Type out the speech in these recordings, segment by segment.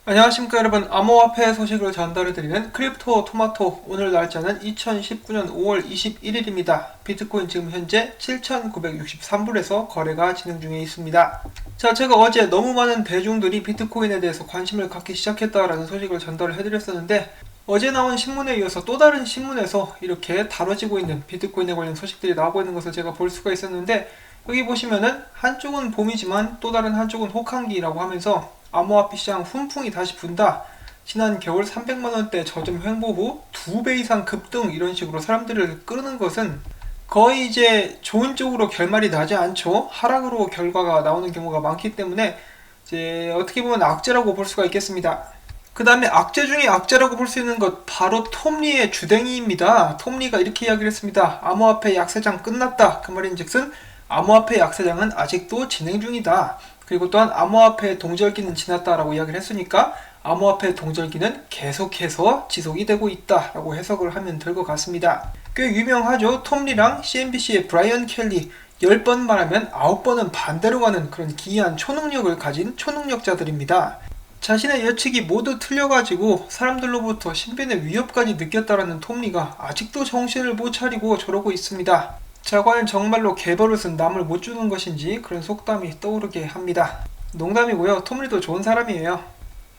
안녕하십니까 여러분, 암호화폐 소식을 전달해드리는 크립토 토마토. 오늘 날짜는 2019년 5월 21일입니다. 비트코인 지금 현재 7,963불에서 거래가 진행 중에 있습니다. 자, 제가 어제 너무 많은 대중들이 비트코인에 대해서 관심을 갖기 시작했다라는 소식을 전달을 해드렸었는데, 어제 나온 신문에 이어서 또 다른 신문에서 이렇게 다뤄지고 있는 비트코인에 관련 소식들이 나오고 있는 것을 제가 볼 수가 있었는데, 여기 보시면은 한쪽은 봄이지만 또 다른 한쪽은 혹한기라고 하면서 암호화폐 시장 훈풍이 다시 분다. 지난 겨울 300만원대 저점 횡보 후 2배 이상 급등, 이런 식으로 사람들을 끌는 것은 거의 이제 좋은 쪽으로 결말이 나지 않죠. 하락으로 결과가 나오는 경우가 많기 때문에 이제 어떻게 보면 악재라고 볼 수가 있겠습니다. 그 다음에 악재 중에 악재라고 볼 수 있는 것, 바로 톰리의 주댕이입니다. 톰리가 이렇게 이야기를 했습니다. 암호화폐 약세장 끝났다. 그 말인즉슨 암호화폐 약세장은 아직도 진행 중이다. 그리고 또한 암호화폐 동절기는 지났다라고 이야기를 했으니까 암호화폐 동절기는 계속해서 지속이 되고 있다라고 해석을 하면 될 것 같습니다. 꽤 유명하죠. 톰리랑 CNBC의 브라이언 켈리, 10번 말하면 9번은 반대로 가는 그런 기이한 초능력을 가진 초능력자들입니다. 자신의 예측이 모두 틀려가지고 사람들로부터 신변의 위협까지 느꼈다라는 톰리가 아직도 정신을 못 차리고 저러고 있습니다. 자, 과연 정말로 개버릇은 남을 못 주는 것인지 그런 속담이 떠오르게 합니다. 농담이고요. 톰리도 좋은 사람이에요.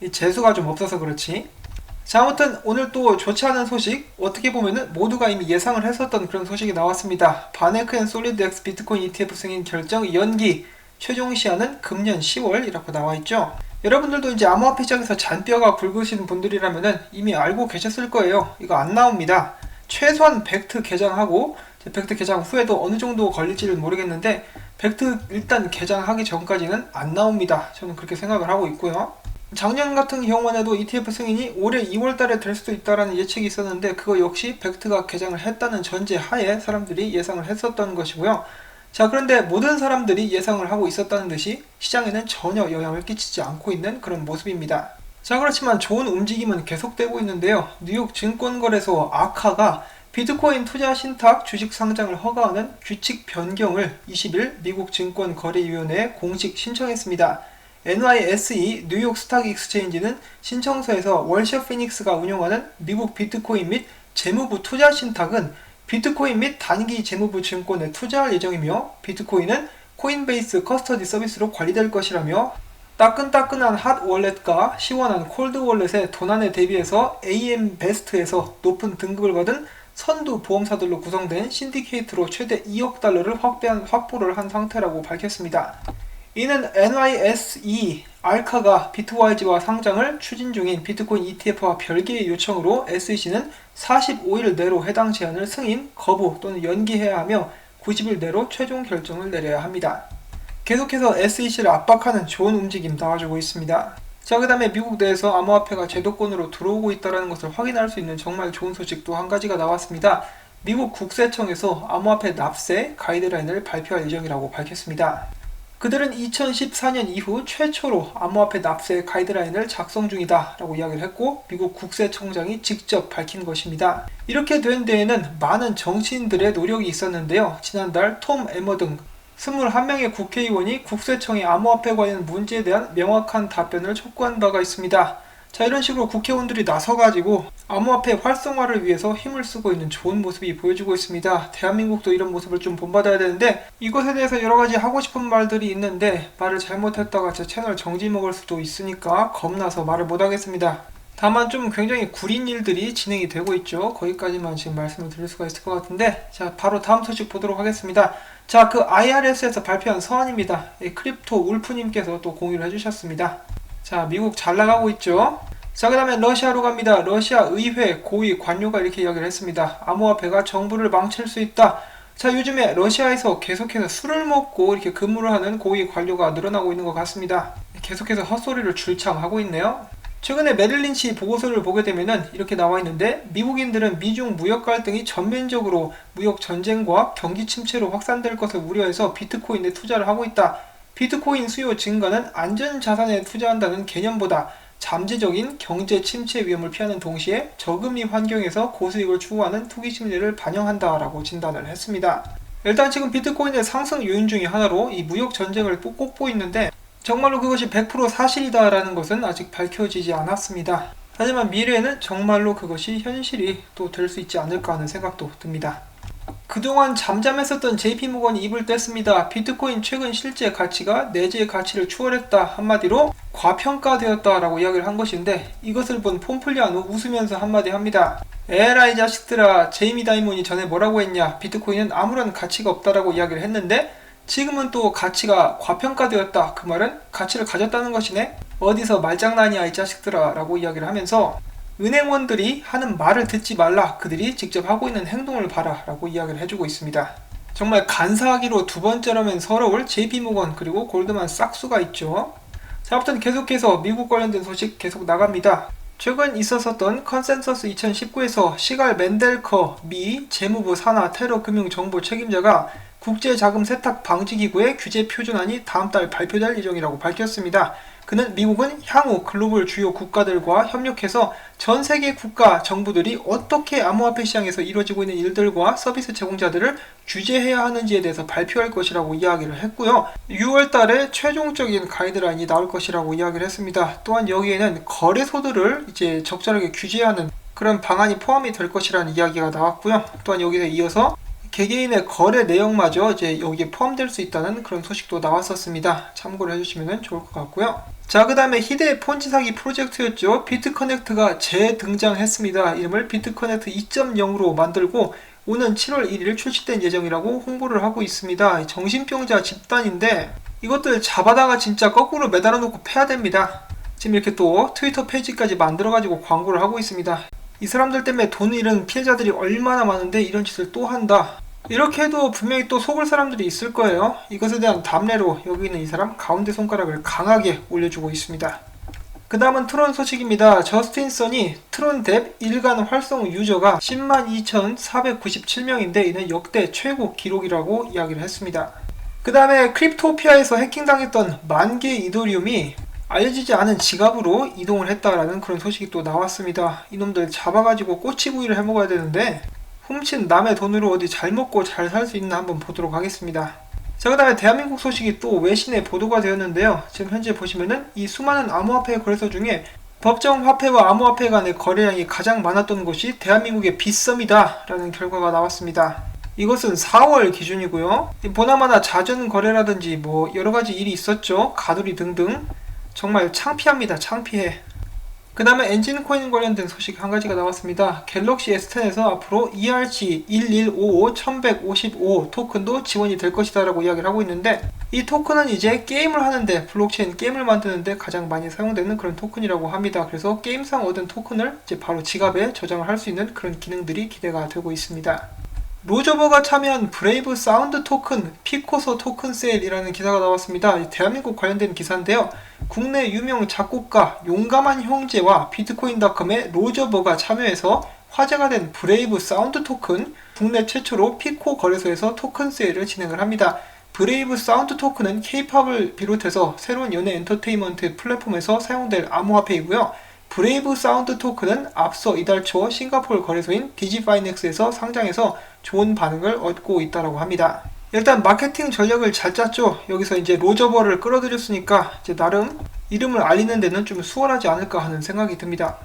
이 재수가 좀 없어서 그렇지. 자, 아무튼 오늘 또 좋지 않은 소식, 어떻게 보면은 모두가 이미 예상을 했었던 그런 소식이 나왔습니다. 바네크 앤 솔리드 X 비트코인 ETF 승인 결정 연기, 최종 시한은 금년 10월이라고 나와있죠. 여러분들도 이제 암호화폐 시장에서 잔뼈가 굵으신 분들이라면은 이미 알고 계셨을 거예요. 이거 안 나옵니다. 최소한 벡트 개장하고, 벡트 개장 후에도 어느 정도 걸릴지를 모르겠는데, 벡트 일단 개장하기 전까지는 안 나옵니다. 저는 그렇게 생각을 하고 있고요. 작년 같은 경우만 해도 ETF 승인이 올해 2월달에 될 수도 있다라는 예측이 있었는데, 그거 역시 벡트가 개장을 했다는 전제 하에 사람들이 예상을 했었던 것이고요. 자, 그런데 모든 사람들이 예상을 하고 있었다는 듯이 시장에는 전혀 영향을 끼치지 않고 있는 그런 모습입니다. 자, 그렇지만 좋은 움직임은 계속되고 있는데요. 뉴욕 증권거래소 아카가 비트코인 투자 신탁 주식 상장을 허가하는 규칙 변경을 20일 미국 증권거래위원회에 공식 신청했습니다. NYSE 뉴욕 스탁 익스체인지는 신청서에서 월셔 피닉스가 운영하는 미국 비트코인 및 재무부 투자 신탁은 비트코인 및 단기 재무부 증권에 투자할 예정이며, 비트코인은 코인베이스 커스터디 서비스로 관리될 것이라며, 따끈따끈한 핫 월렛과 시원한 콜드 월렛의 도난에 대비해서 AM 베스트에서 높은 등급을 받은 선두 보험사들로 구성된 신디케이트로 최대 2억 달러를 확보를 한 상태라고 밝혔습니다. 이는 NYSE 알카가 비트와이즈와 상장을 추진 중인 비트코인 ETF와 별개의 요청으로 SEC는 45일 내로 해당 제안을 승인, 거부 또는 연기해야 하며 90일 내로 최종 결정을 내려야 합니다. 계속해서 SEC를 압박하는 좋은 움직임 나와주고 있습니다. 자, 그 다음에 미국 내에서 암호화폐가 제도권으로 들어오고 있다는 것을 확인할 수 있는 정말 좋은 소식 또 한 가지가 나왔습니다. 미국 국세청에서 암호화폐 납세 가이드라인을 발표할 예정이라고 밝혔습니다. 그들은 2014년 이후 최초로 암호화폐 납세 가이드라인을 작성 중이다 라고 이야기를 했고, 미국 국세청장이 직접 밝힌 것입니다. 이렇게 된 데에는 많은 정치인들의 노력이 있었는데요. 지난달 톰 에머 등 21명의 국회의원이 국세청의 암호화폐 관련 문제에 대한 명확한 답변을 촉구한 바가 있습니다. 자, 이런 식으로 국회의원들이 나서가지고 암호화폐 활성화를 위해서 힘을 쓰고 있는 좋은 모습이 보여지고 있습니다. 대한민국도 이런 모습을 좀 본받아야 되는데, 이것에 대해서 여러가지 하고 싶은 말들이 있는데 말을 잘못했다가 제 채널 정지 먹을 수도 있으니까 겁나서 말을 못하겠습니다. 다만 좀 굉장히 구린 일들이 진행이 되고 있죠. 거기까지만 지금 말씀을 드릴 수가 있을 것 같은데, 자, 바로 다음 소식 보도록 하겠습니다. 자, 그 IRS에서 발표한 서한입니다. 크립토 울프님께서 또 공유를 해주셨습니다. 자, 미국 잘 나가고 있죠. 자, 그 다음에 러시아로 갑니다. 러시아 의회 고위 관료가 이렇게 이야기를 했습니다. 암호화폐가 정부를 망칠 수 있다. 자, 요즘에 러시아에서 계속해서 술을 먹고 이렇게 근무를 하는 고위 관료가 늘어나고 있는 것 같습니다. 계속해서 헛소리를 줄창하고 있네요. 최근에 메릴린치 보고서를 보게 되면은 이렇게 나와 있는데, 미국인들은 미중 무역 갈등이 전면적으로 무역 전쟁과 경기 침체로 확산될 것을 우려해서 비트코인에 투자를 하고 있다. 비트코인 수요 증가는 안전자산에 투자한다는 개념보다 잠재적인 경제 침체 위험을 피하는 동시에 저금리 환경에서 고수익을 추구하는 투기 심리를 반영한다라고 진단을 했습니다. 일단 지금 비트코인의 상승 요인 중에 하나로 이 무역 전쟁을 꼽고 있는데, 정말로 그것이 100% 사실이다라는 것은 아직 밝혀지지 않았습니다. 하지만 미래에는 정말로 그것이 현실이 또 될 수 있지 않을까 하는 생각도 듭니다. 그동안 잠잠했었던 JP모건이 입을 뗐습니다. 비트코인 최근 실제 가치가 내재의 가치를 추월했다. 한마디로 과평가되었다 라고 이야기를 한 것인데, 이것을 본 폼플리아노 웃으면서 한마디 합니다. 에라이 자식들아, 제이미 다이몬이 전에 뭐라고 했냐, 비트코인은 아무런 가치가 없다라고 이야기를 했는데 지금은 또 가치가 과평가되었다. 그 말은 가치를 가졌다는 것이네. 어디서 말장난이야 이 자식들아 라고 이야기를 하면서 은행원들이 하는 말을 듣지 말라, 그들이 직접 하고 있는 행동을 봐라 라고 이야기를 해주고 있습니다. 정말 간사하기로 두 번째라면 서러울 JP모건 그리고 골드만삭스가 있죠. 자, 아무튼 계속해서 미국 관련된 소식 계속 나갑니다. 최근 있었던 컨센서스 2019에서 시갈 맨델커 미 재무부 산하 테러 금융 정보 책임자가 국제자금세탁방지기구의 규제 표준안이 다음 달 발표될 예정이라고 밝혔습니다. 그는 미국은 향후 글로벌 주요 국가들과 협력해서 전 세계 국가 정부들이 어떻게 암호화폐 시장에서 이루어지고 있는 일들과 서비스 제공자들을 규제해야 하는지에 대해서 발표할 것이라고 이야기를 했고요. 6월 달에 최종적인 가이드라인이 나올 것이라고 이야기를 했습니다. 또한 여기에는 거래소들을 이제 적절하게 규제하는 그런 방안이 포함이 될 것이라는 이야기가 나왔고요. 또한 여기에 이어서 개개인의 거래 내용마저 이제 여기에 포함될 수 있다는 그런 소식도 나왔었습니다. 참고를 해주시면 좋을 것 같고요. 자, 그 다음에 희대의 폰지 사기 프로젝트였죠. 비트커넥트가 재등장했습니다. 이름을 비트커넥트 2.0으로 만들고 오는 7월 1일 출시된 예정이라고 홍보를 하고 있습니다. 정신병자 집단인데 이것들 잡아다가 진짜 거꾸로 매달아 놓고 패야 됩니다. 지금 이렇게 또 트위터 페이지까지 만들어가지고 광고를 하고 있습니다. 이 사람들 때문에 돈 잃은 피해자들이 얼마나 많은데 이런 짓을 또 한다. 이렇게 해도 분명히 또 속을 사람들이 있을 거예요. 이것에 대한 답례로 여기 있는 이 사람 가운데 손가락을 강하게 올려주고 있습니다. 그 다음은 트론 소식입니다. 저스틴 선이 트론 뎁 일간 활성 유저가 102,497명인데 이는 역대 최고 기록이라고 이야기를 했습니다. 그 다음에 크립토피아에서 해킹당했던 10,000개 이더리움이 알려지지 않은 지갑으로 이동을 했다라는 그런 소식이 또 나왔습니다. 이놈들 잡아가지고 꼬치구이를 해먹어야 되는데 훔친 남의 돈으로 어디 잘 먹고 잘 살 수 있나 한번 보도록 하겠습니다. 자, 그 다음에 대한민국 소식이 또 외신에 보도가 되었는데요. 지금 현재 보시면은 이 수많은 암호화폐 거래소 중에 법정 화폐와 암호화폐 간의 거래량이 가장 많았던 곳이 대한민국의 빗썸이다 라는 결과가 나왔습니다. 이것은 4월 기준이고요. 보나마나 자전 거래라든지 뭐 여러가지 일이 있었죠. 가두리 등등. 정말 창피합니다. 창피해. 그 다음에 엔진코인 관련된 소식 한 가지가 나왔습니다. 갤럭시 S10에서 앞으로 ERC-1155-1155 토큰도 지원이 될 것이다 라고 이야기를 하고 있는데, 이 토큰은 이제 게임을 하는데, 블록체인 게임을 만드는데 가장 많이 사용되는 그런 토큰이라고 합니다. 그래서 게임상 얻은 토큰을 이제 바로 지갑에 저장을 할 수 있는 그런 기능들이 기대가 되고 있습니다. 로저버가 참여한 브레이브 사운드 토큰 피코소 토큰 세일이라는 기사가 나왔습니다. 대한민국 관련된 기사인데요. 국내 유명 작곡가 용감한 형제와 비트코인닷컴의 로저버가 참여해서 화제가 된 브레이브 사운드 토큰, 국내 최초로 피코 거래소에서 토큰 세일을 진행을 합니다. 브레이브 사운드 토큰은 K-팝을 비롯해서 새로운 연예 엔터테인먼트 플랫폼에서 사용될 암호화폐이고요. 브레이브 사운드 토큰은 앞서 이달 초 싱가포르 거래소인 디지파이넥스에서 상장해서 좋은 반응을 얻고 있다고 합니다. 일단 마케팅 전략을 잘 짰죠. 여기서 이제 로저버를 끌어들였으니까 이제 나름 이름을 알리는 데는 좀 수월하지 않을까 하는 생각이 듭니다.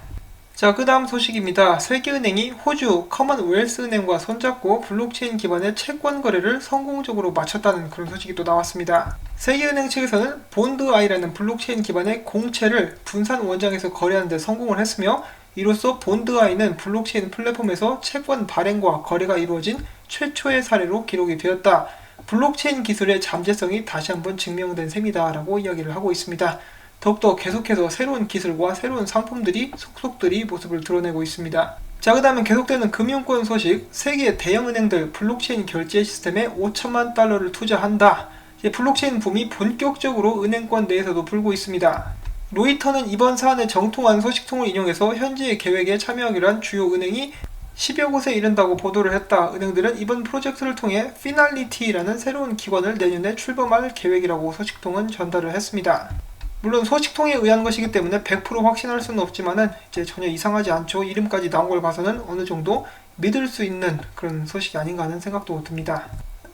자, 그 다음 소식입니다. 세계은행이 호주 커먼웰스 은행과 손잡고 블록체인 기반의 채권 거래를 성공적으로 마쳤다는 그런 소식이 또 나왔습니다. 세계은행 측에서는 본드아이라는 블록체인 기반의 공채를 분산 원장에서 거래하는 데 성공을 했으며, 이로써 본드아이는 블록체인 플랫폼에서 채권 발행과 거래가 이루어진 최초의 사례로 기록이 되었다. 블록체인 기술의 잠재성이 다시 한번 증명된 셈이다 라고 이야기를 하고 있습니다. 더욱더 계속해서 새로운 기술과 새로운 상품들이 속속들이 모습을 드러내고 있습니다. 자, 그 다음에 계속되는 금융권 소식. 세계 대형은행들 블록체인 결제 시스템에 5천만 달러를 투자한다. 블록체인 붐이 본격적으로 은행권 내에서도 불고 있습니다. 로이터는 이번 사안에 정통한 소식통을 인용해서 현재의 계획에 참여하기로 한 주요 은행이 10여 곳에 이른다고 보도를 했다. 은행들은 이번 프로젝트를 통해 피날리티라는 새로운 기관을 내년에 출범할 계획이라고 소식통은 전달을 했습니다. 물론 소식통에 의한 것이기 때문에 100% 확신할 수는 없지만은 이제 전혀 이상하지 않죠. 이름까지 나온 걸 봐서는 어느 정도 믿을 수 있는 그런 소식이 아닌가 하는 생각도 듭니다.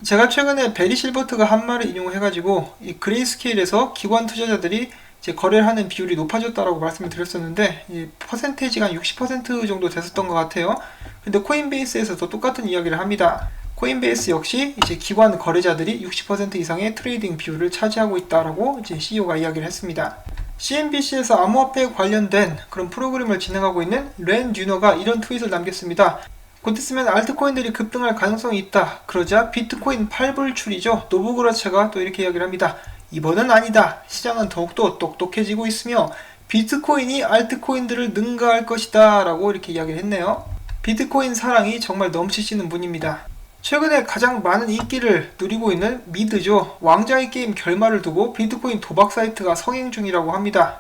제가 최근에 베리 실버트가 한 말을 인용해가지고 이 그레이스케일에서 기관 투자자들이 이제 거래를 하는 비율이 높아졌다라고 말씀을 드렸었는데 이 퍼센테이지가 한 60% 정도 됐었던 것 같아요. 근데 코인베이스에서도 똑같은 이야기를 합니다. 코인베이스 역시 이제 기관 거래자들이 60% 이상의 트레이딩 비율을 차지하고 있다라고 이제 CEO가 이야기를 했습니다. CNBC에서 암호화폐에 관련된 그런 프로그램을 진행하고 있는 렌 듀너가 이런 트윗을 남겼습니다. 곧 있으면 알트코인들이 급등할 가능성이 있다. 그러자 비트코인 팔불출이죠. 노부그라차가 또 이렇게 이야기를 합니다. 이번은 아니다. 시장은 더욱더 똑똑해지고 있으며 비트코인이 알트코인들을 능가할 것이다 라고 이렇게 이야기를 했네요. 비트코인 사랑이 정말 넘치시는 분입니다. 최근에 가장 많은 인기를 누리고 있는 미드죠. 왕자의 게임 결말을 두고 비트코인 도박 사이트가 성행 중이라고 합니다.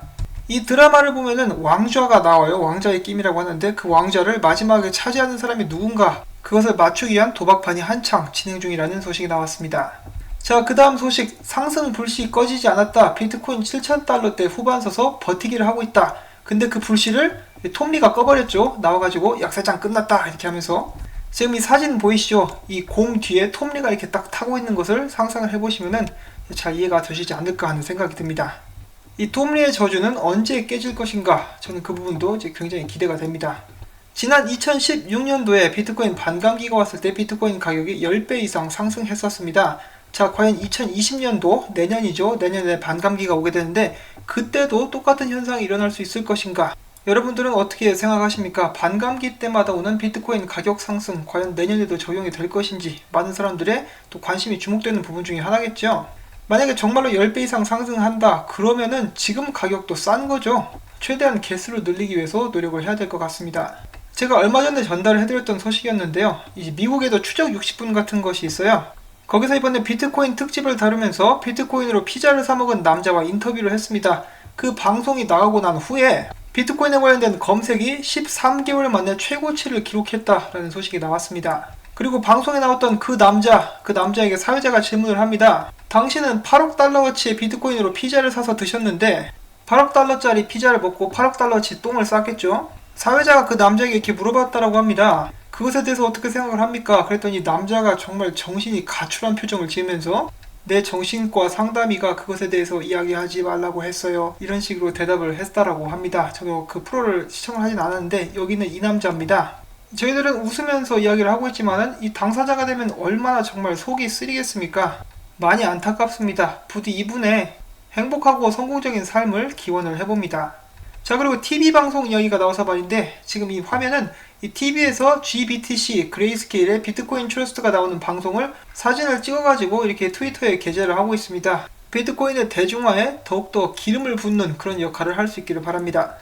이 드라마를 보면은 왕좌가 나와요. 왕자의 게임이라고 하는데 그 왕좌를 마지막에 차지하는 사람이 누군가 그것을 맞추기 위한 도박판이 한창 진행 중이라는 소식이 나왔습니다. 자, 그 다음 소식. 상승 불씨 꺼지지 않았다. 비트코인 7,000달러대 후반 서서 버티기를 하고 있다. 근데 그 불씨를 톰리가 꺼버렸죠. 나와가지고 약세장 끝났다 이렇게 하면서 지금 이 사진 보이시죠? 이 공 뒤에 톰리가 이렇게 딱 타고 있는 것을 상상을 해보시면은 잘 이해가 되시지 않을까 하는 생각이 듭니다. 이 톰리의 저주는 언제 깨질 것인가? 저는 그 부분도 이제 굉장히 기대가 됩니다. 지난 2016년도에 비트코인 반감기가 왔을 때 비트코인 가격이 10배 이상 상승했었습니다. 자, 과연 2020년도 내년이죠. 내년에 반감기가 오게 되는데 그때도 똑같은 현상이 일어날 수 있을 것인가? 여러분들은 어떻게 생각하십니까? 반감기 때마다 오는 비트코인 가격 상승 과연 내년에도 적용이 될 것인지 많은 사람들의 또 관심이 주목되는 부분 중에 하나겠죠. 만약에 정말로 10배 이상 상승한다 그러면은 지금 가격도 싼 거죠. 최대한 개수를 늘리기 위해서 노력을 해야 될 것 같습니다. 제가 얼마 전에 전달을 해드렸던 소식이었는데요. 이제 미국에도 추적 60분 같은 것이 있어요. 거기서 이번에 비트코인 특집을 다루면서 비트코인으로 피자를 사 먹은 남자와 인터뷰를 했습니다. 그 방송이 나가고 난 후에 비트코인에 관련된 검색이 13개월 만에 최고치를 기록했다라는 소식이 나왔습니다. 그리고 방송에 나왔던 그 남자에게 사회자가 질문을 합니다. 당신은 8억 달러어치의 비트코인으로 피자를 사서 드셨는데 8억 달러짜리 피자를 먹고 8억 달러어치 똥을 쌌겠죠? 사회자가 그 남자에게 이렇게 물어봤다라고 합니다. 그것에 대해서 어떻게 생각을 합니까? 그랬더니 남자가 정말 정신이 가출한 표정을 지으면서 내 정신과 상담의가 그것에 대해서 이야기하지 말라고 했어요. 이런 식으로 대답을 했다라고 합니다. 저도 그 프로를 시청을 하진 않았는데 여기는 이 남자입니다. 저희들은 웃으면서 이야기를 하고 있지만 이 당사자가 되면 얼마나 정말 속이 쓰리겠습니까? 많이 안타깝습니다. 부디 이분의 행복하고 성공적인 삶을 기원을 해봅니다. 자, 그리고 TV방송 이야기가 나와서 말인데 지금 이 화면은 이 TV에서 GBTC 그레이스케일의 비트코인 트러스트가 나오는 방송을 사진을 찍어가지고 이렇게 트위터에 게재를 하고 있습니다. 비트코인의 대중화에 더욱더 기름을 붓는 그런 역할을 할 수 있기를 바랍니다.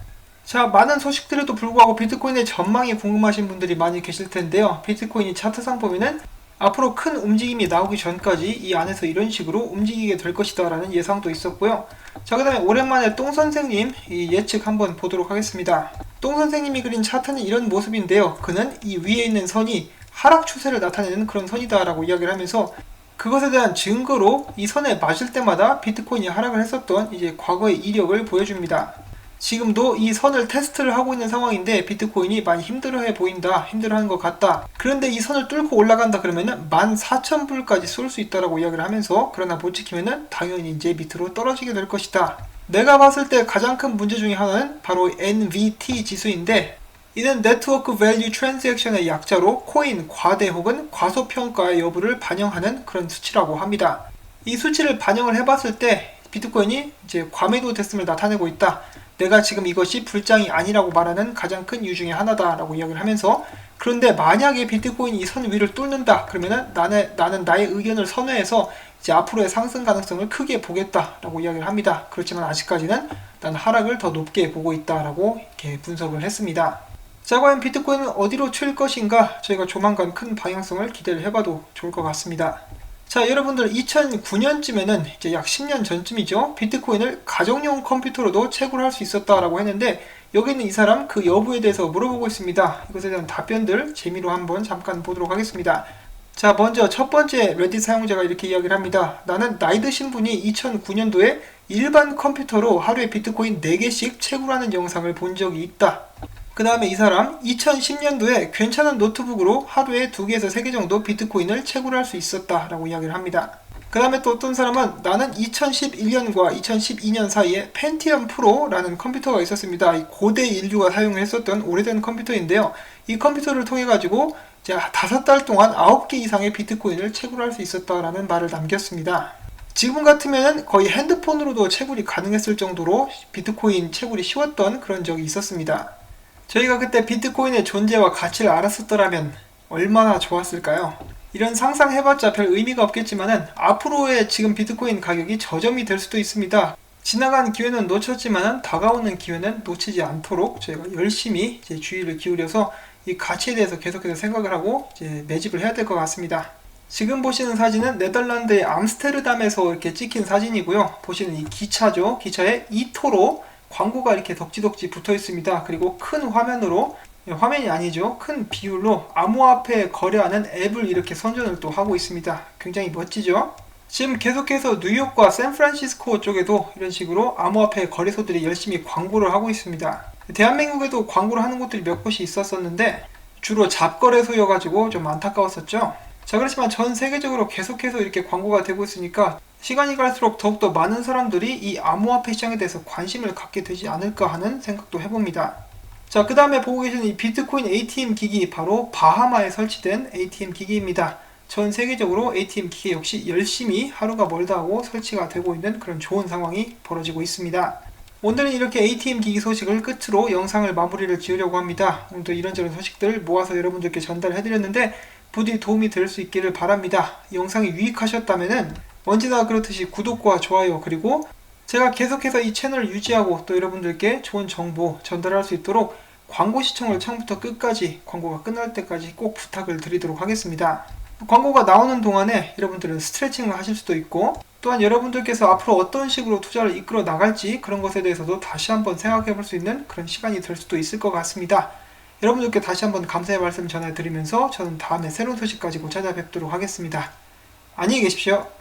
자, 많은 소식들에도 불구하고 비트코인의 전망이 궁금하신 분들이 많이 계실 텐데요. 비트코인이 차트상 보면은 앞으로 큰 움직임이 나오기 전까지 이 안에서 이런 식으로 움직이게 될 것이다 라는 예상도 있었고요. 자, 그 다음에 오랜만에 똥선생님 이 예측 한번 보도록 하겠습니다. 똥선생님이 그린 차트는 이런 모습인데요. 그는 이 위에 있는 선이 하락 추세를 나타내는 그런 선이다 라고 이야기를 하면서 그것에 대한 증거로 이 선에 맞을 때마다 비트코인이 하락을 했었던 이제 과거의 이력을 보여줍니다. 지금도 이 선을 테스트를 하고 있는 상황인데 비트코인이 많이 힘들어해 보인다, 힘들어하는 것 같다. 그런데 이 선을 뚫고 올라간다 그러면은 14,000불까지 쏠 수 있다라고 이야기를 하면서 그러나 못 지키면은 당연히 이제 밑으로 떨어지게 될 것이다. 내가 봤을 때 가장 큰 문제 중에 하나는 바로 NVT 지수인데 이는 네트워크 밸류 트랜잭션의 약자로 코인 과대 혹은 과소평가의 여부를 반영하는 그런 수치라고 합니다. 이 수치를 반영을 해봤을 때 비트코인이 이제 과매도 됐음을 나타내고 있다. 내가 지금 이것이 불장이 아니라고 말하는 가장 큰 이유 중에 하나다라고 이야기를 하면서 그런데 만약에 비트코인이 이 선 위를 뚫는다 그러면은 나는 나의 의견을 선회해서 이제 앞으로의 상승 가능성을 크게 보겠다라고 이야기를 합니다. 그렇지만 아직까지는 난 하락을 더 높게 보고 있다라고 이렇게 분석을 했습니다. 자, 과연 비트코인은 어디로 튈 것인가? 저희가 조만간 큰 방향성을 기대를 해봐도 좋을 것 같습니다. 자, 여러분들 2009년쯤에는 이제 약 10년 전쯤이죠. 비트코인을 가정용 컴퓨터로도 채굴 할 수 있었다라고 했는데 여기 있는 이 사람 그 여부에 대해서 물어보고 있습니다. 이것에 대한 답변들 재미로 한번 잠깐 보도록 하겠습니다. 자, 먼저 첫 번째 레딧 사용자가 이렇게 이야기를 합니다. 나는 나이 드신 분이 2009년도에 일반 컴퓨터로 하루에 비트코인 4개씩 채굴하는 영상을 본 적이 있다. 그 다음에 이 사람 2010년도에 괜찮은 노트북으로 하루에 2개에서 3개 정도 비트코인을 채굴할 수 있었다 라고 이야기를 합니다. 그 다음에 또 어떤 사람은 나는 2011년과 2012년 사이에 펜티엄 프로라는 컴퓨터가 있었습니다. 이 고대 인류가 사용을 했었던 오래된 컴퓨터인데요. 이 컴퓨터를 통해 가지고 이제 5달 동안 9개 이상의 비트코인을 채굴할 수 있었다라는 말을 남겼습니다. 지금 같으면 거의 핸드폰으로도 채굴이 가능했을 정도로 비트코인 채굴이 쉬웠던 그런 적이 있었습니다. 저희가 그때 비트코인의 존재와 가치를 알았었더라면 얼마나 좋았을까요? 이런 상상해봤자 별 의미가 없겠지만은 앞으로의 지금 비트코인 가격이 저점이 될 수도 있습니다. 지나간 기회는 놓쳤지만은 다가오는 기회는 놓치지 않도록 저희가 열심히 이제 주의를 기울여서 이 가치에 대해서 계속해서 생각을 하고 이제 매집을 해야 될 것 같습니다. 지금 보시는 사진은 네덜란드의 암스테르담에서 이렇게 찍힌 사진이고요. 보시는 이 기차죠. 기차에 2토로 광고가 이렇게 덕지덕지 붙어 있습니다. 그리고 큰 화면으로, 화면이 아니죠, 큰 비율로 암호화폐 거래하는 앱을 이렇게 선전을 또 하고 있습니다. 굉장히 멋지죠? 지금 계속해서 뉴욕과 샌프란시스코 쪽에도 이런 식으로 암호화폐 거래소들이 열심히 광고를 하고 있습니다. 대한민국에도 광고를 하는 곳들이 몇 곳이 있었었는데 주로 잡거래소여가지고 좀 안타까웠었죠. 자, 그렇지만 전 세계적으로 계속해서 이렇게 광고가 되고 있으니까 시간이 갈수록 더욱더 많은 사람들이 이 암호화폐 시장에 대해서 관심을 갖게 되지 않을까 하는 생각도 해봅니다. 자, 그 다음에 보고 계시는 이 비트코인 ATM 기기, 바로 바하마에 설치된 ATM 기기입니다. 전 세계적으로 ATM 기기 역시 열심히 하루가 멀다 하고 설치가 되고 있는 그런 좋은 상황이 벌어지고 있습니다. 오늘은 이렇게 ATM 기기 소식을 끝으로 영상을 마무리를 지으려고 합니다. 오늘도 이런저런 소식들 모아서 여러분들께 전달해드렸는데 부디 도움이 될 수 있기를 바랍니다. 영상이 유익하셨다면 언제나 그렇듯이 구독과 좋아요, 그리고 제가 계속해서 이 채널을 유지하고 또 여러분들께 좋은 정보 전달할 수 있도록 광고 시청을 처음부터 끝까지, 광고가 끝날 때까지 꼭 부탁을 드리도록 하겠습니다. 광고가 나오는 동안에 여러분들은 스트레칭을 하실 수도 있고, 또한 여러분들께서 앞으로 어떤 식으로 투자를 이끌어 나갈지 그런 것에 대해서도 다시 한번 생각해 볼 수 있는 그런 시간이 될 수도 있을 것 같습니다. 여러분들께 다시 한번 감사의 말씀 전해드리면서 저는 다음에 새로운 소식 가지고 찾아뵙도록 하겠습니다. 안녕히 계십시오.